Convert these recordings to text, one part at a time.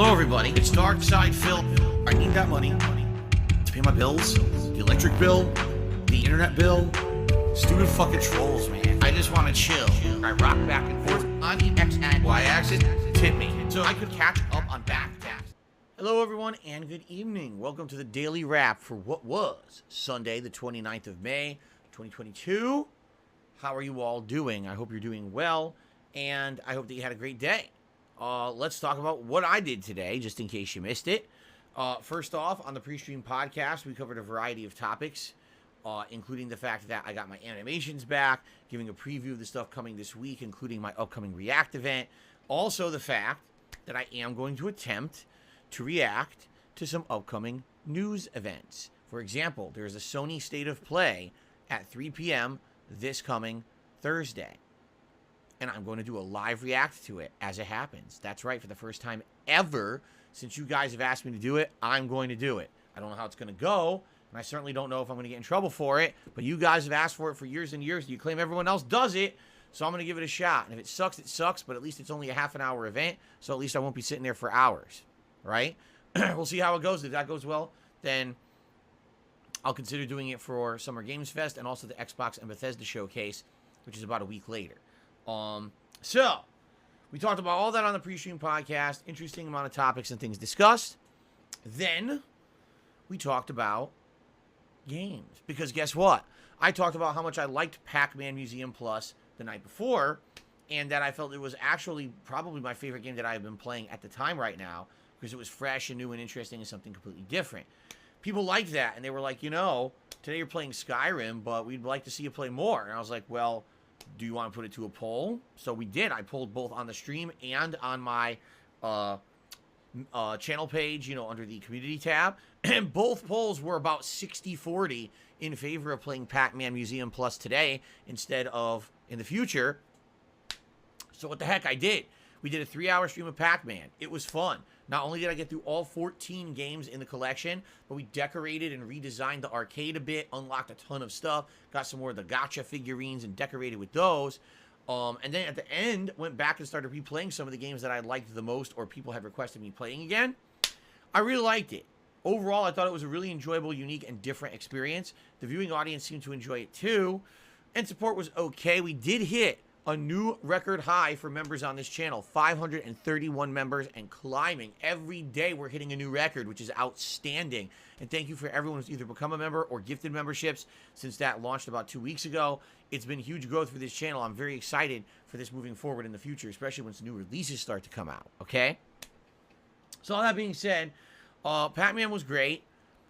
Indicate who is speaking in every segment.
Speaker 1: Hello, everybody. It's Dark Side Phil. I need that money to pay my bills, the electric bill, the internet bill. Stupid fucking trolls, man. I just want to chill. I rock back and forth on the X and Y axis. Tip me so I could catch up on back tax. Hello, everyone, and good evening. Welcome to the Daily Wrap for what was Sunday, the 29th of May, 2022. How are you all doing? I hope you're doing well, and I hope that you had a great day. Let's talk about what I did today, just in case you missed it. First off, on the pre-stream podcast, we covered a variety of topics, including the fact that I got my animations back, giving a preview of the stuff coming this week, including my upcoming React event. Also, the fact that I am going to attempt to react to some upcoming news events. For example, there is a Sony State of Play at 3 p.m. this coming Thursday. And I'm going to do a live react to it as it happens. That's right, for the first time ever, since you guys have asked me to do it, I'm going to do it. I don't know how it's going to go, and I certainly don't know if I'm going to get in trouble for it, but you guys have asked for it for years and years. You claim everyone else does it, so I'm going to give it a shot. And if it sucks, it sucks, but at least it's only a half an hour event, so at least I won't be sitting there for hours, right? We'll see how it goes. If that goes well, then I'll consider doing it for Summer Games Fest and also the Xbox and Bethesda Showcase, which is about a week later. So we talked about all that on the pre-stream podcast, interesting amount of topics and things discussed. Then we talked about games, because guess what? I talked about how much I liked Pac-Man Museum Plus the night before, and that I felt it was actually probably my favorite game that I have been playing at the time right now, because it was fresh and new and interesting and something completely different. People liked that, and they were like, you know, today you're playing Skyrim, but we'd like to see you play more. And I was like, well, do you want to put it to a poll? So we did. I polled both on the stream and on my channel page, you know, under the community tab. And both polls were about 60-40 in favor of playing Pac-Man Museum Plus today instead of in the future. So what the heck, I did. We did a 3-hour stream of Pac-Man. It was fun. Not only did I get through all 14 games in the collection, but we decorated and redesigned the arcade a bit, unlocked a ton of stuff, got some more of the gacha figurines and decorated with those. And then at the end, went back and started replaying some of the games that I liked the most or people had requested me playing again. I really liked it. Overall, I thought it was a really enjoyable, unique, and different experience. The viewing audience seemed to enjoy it too, and support was okay. We did hit a new record high for members on this channel, 531 members and climbing. Every day we're hitting a new record, which is outstanding. And thank you for everyone who's either become a member or gifted memberships since that launched about 2 weeks ago. It's been huge growth for this channel. I'm very excited for this moving forward in the future, especially once new releases start to come out, okay? So all that being said, Pac-Man was great.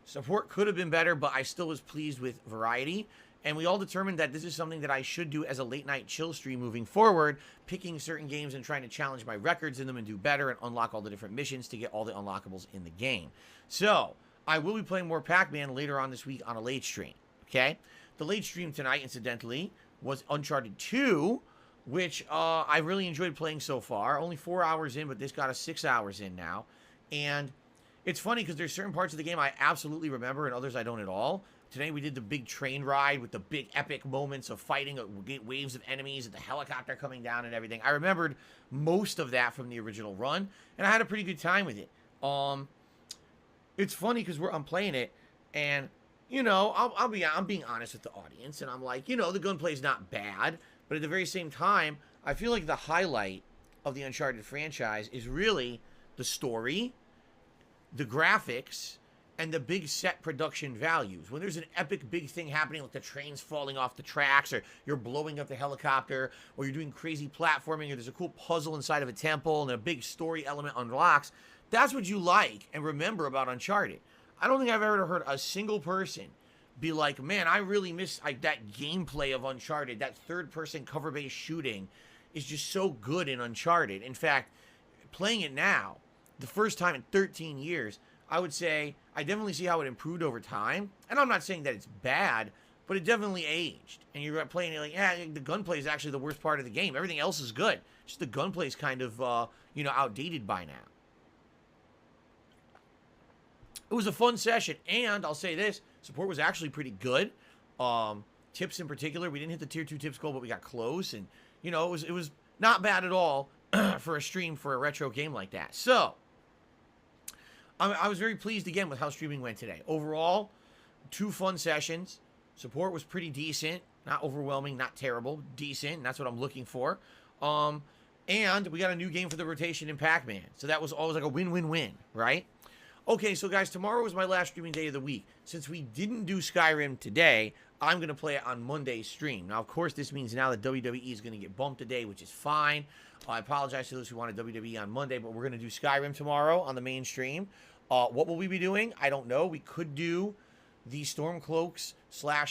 Speaker 1: Support could have been better, but I still was pleased with variety. And we all determined that this is something that I should do as a late-night chill stream moving forward, picking certain games and trying to challenge my records in them and do better and unlock all the different missions to get all the unlockables in the game. So, I will be playing more Pac-Man later on this week on a late stream, okay? The late stream tonight, incidentally, was Uncharted 2, which I really enjoyed playing so far. Only 4 hours in, but this got us 6 hours in now. And it's funny because there's certain parts of the game I absolutely remember and others I don't at all. Today we did the big train ride with the big epic moments of fighting waves of enemies and the helicopter coming down and everything. I remembered most of that from the original run, and I had a pretty good time with it. It's funny because I'm playing it, and you know, I'm being honest with the audience, and I'm like, you know, the gunplay is not bad, but at the very same time, I feel like the highlight of the Uncharted franchise is really the story, the graphics, and the big set production values. When there's an epic big thing happening, like the train's falling off the tracks, or you're blowing up the helicopter, or you're doing crazy platforming, or there's a cool puzzle inside of a temple, and a big story element unlocks, that's what you like and remember about Uncharted. I don't think I've ever heard a single person be like, man, I really miss that gameplay of Uncharted. That third-person cover-based shooting is just so good in Uncharted. In fact, playing it now, the first time in 13 years, I would say I definitely see how it improved over time. And I'm not saying that it's bad, but it definitely aged. And you're playing it like, yeah, the gunplay is actually the worst part of the game. Everything else is good. Just the gunplay is kind of, you know, outdated by now. It was a fun session, and I'll say this, support was actually pretty good. Tips in particular, we didn't hit the tier 2 tips goal, but we got close, and, you know, it was not bad at all for a stream for a retro game like that. So, I was very pleased again with how streaming went today. Overall, 2 fun sessions. Support was pretty decent. Not overwhelming, not terrible. Decent. That's what I'm looking for. And we got a new game for the rotation in Pac-Man. So that was always like a win-win-win, right? Okay, so guys, tomorrow is my last streaming day of the week. Since we didn't do Skyrim today, I'm going to play it on Monday's stream. Now, of course, this means now that WWE is going to get bumped today, which is fine. I apologize to those who wanted WWE on Monday, but we're going to do Skyrim tomorrow on the main stream. What will we be doing? I don't know. We could do the Stormcloaks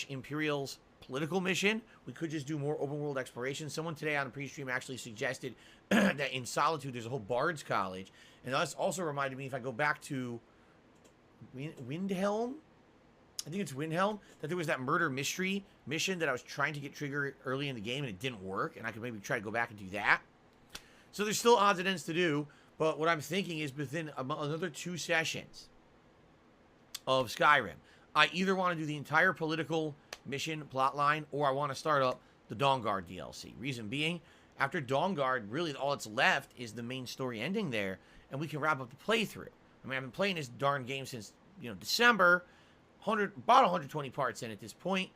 Speaker 1: / Imperials political mission. We could just do more open world exploration. Someone today on the pre-stream actually suggested that in Solitude there's a whole Bard's College. And that's also reminded me, if I go back to Windhelm, I think it's Windhelm, that there was that murder mystery mission that I was trying to get triggered early in the game and it didn't work, and I could maybe try to go back and do that. So there's still odds and ends to do, but what I'm thinking is within another 2 sessions of Skyrim, I either want to do the entire political mission plotline, or I want to start up the Dawnguard DLC. Reason being, after Dawnguard, really all that's left is the main story ending there, and we can wrap up the playthrough. I mean, I've been playing this darn game since, December, about 120 parts in at this point.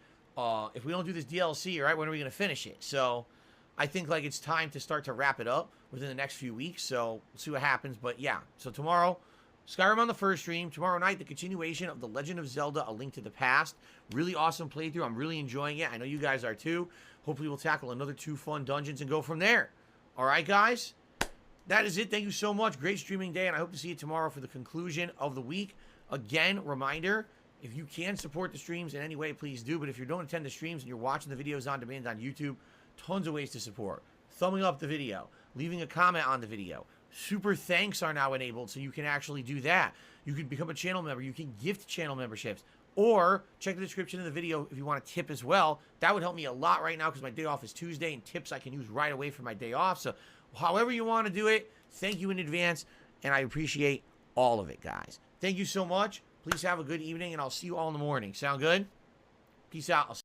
Speaker 1: If we don't do this DLC, right, when are we going to finish it? So I think like it's time to start to wrap it up within the next few weeks, so we'll see what happens. But yeah, so tomorrow, Skyrim on the first stream. Tomorrow night, the continuation of The Legend of Zelda, A Link to the Past. Really awesome playthrough. I'm really enjoying it. I know you guys are too. Hopefully we'll tackle another 2 fun dungeons and go from there. All right, guys? That is it. Thank you so much. Great streaming day, and I hope to see you tomorrow for the conclusion of the week. Again, reminder, if you can support the streams in any way, please do. But if you don't attend the streams and you're watching the videos on demand on YouTube, tons of ways to support. Thumbing up the video, leaving a comment on the video. Super thanks are now enabled, so you can actually do that. You can become a channel member. You can gift channel memberships. Or check the description of the video if you want to tip as well. That would help me a lot right now because my day off is Tuesday, and tips I can use right away for my day off. So however you want to do it, thank you in advance, and I appreciate all of it, guys. Thank you so much. Please have a good evening, and I'll see you all in the morning. Sound good? Peace out. I'll see you.